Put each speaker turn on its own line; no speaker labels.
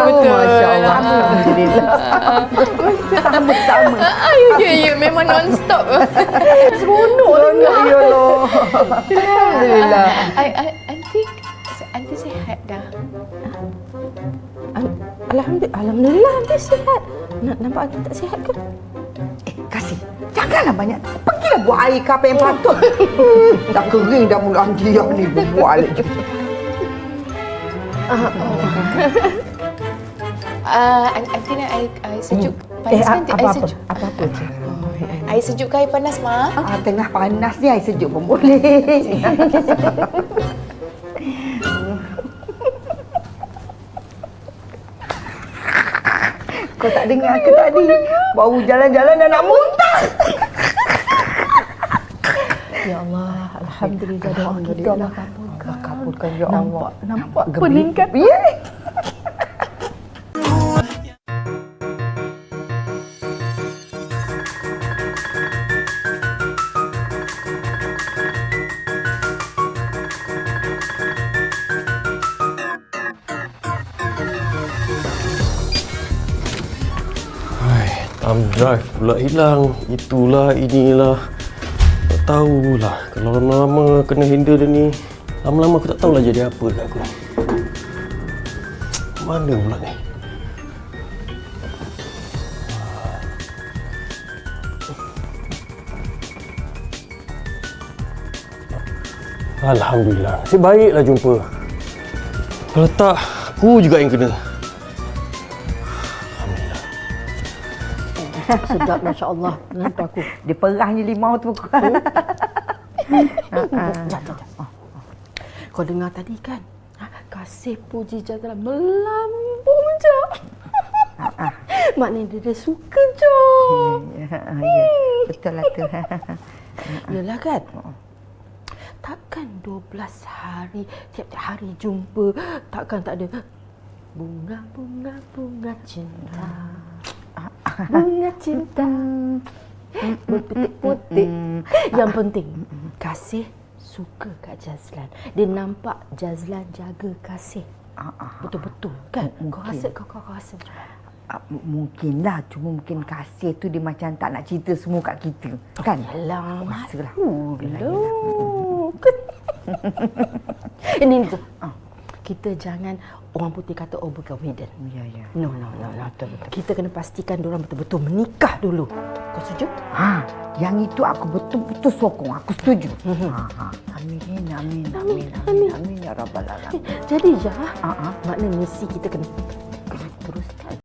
betul.
Masya Allah. Alhamdulillah. Sama-sama.
Ya, memang non-stop.
Seronok ya Allah. Alhamdulillah.
Aunty sihat dah.
Alhamdulillah Aunty sihat. Nampak Aunty tak sihat ke? Kasih. Janganlah banyak. Pergilah buat air ke apa yang patut. Dah kering dah mulut Aunty yang ni berbual je.
Aunty nak air sejuk. Panas kan? Air sejuk.
Apa-apa je.
Air sejuk ke air panas, Ma?
Tengah panas ni air sejuk pun boleh. Kau tak dengar ke tadi? Baru jalan-jalan dah nak muntah.
Ya Allah, alhamdulillah doa kita Allah kabulkan.
Allah kabulkan ya Allah.
Nampak peningkatan.
Ya.
Thumb drive pula hilang. Itulah, inilah. Tak tahulah. Kalau lama-lama kena handle dia ni, lama-lama aku tak tahulah jadi apa kat aku. Mana pula ni? Alhamdulillah. Nasib baiklah jumpa. Kalau tak, aku juga yang kena.
Sedap, Masya Allah. Nampak aku.
Dia perahnya limau tu.
Kau dengar tadi kan? Kasih puji Jazlan melambung je. Maknanya dia suka je.
Ya, betul lah tu.
Yelah kan? Takkan 12 hari, tiap-tiap hari jumpa, takkan tak ada bunga cinta. Bunga cinta berputik-putik. Yang penting Kasih suka kat Jazlan. Dia nampak Jazlan jaga Kasih. Betul-betul kan? Kau rasa
Mungkinlah, cuma mungkin Kasih tu dia macam tak nak cerita semua kat kita. Kan?
Yalah,
Masalah.
Ini tu. Kita jangan orang putih kata overconfident.
Ya.
No. Betul. Kita kena pastikan diorang betul-betul menikah dulu. Kau setuju?
Yang itu aku betul-betul sokong. Aku setuju. Amin ya rabbal alamin.
Jadi makna misi kita kena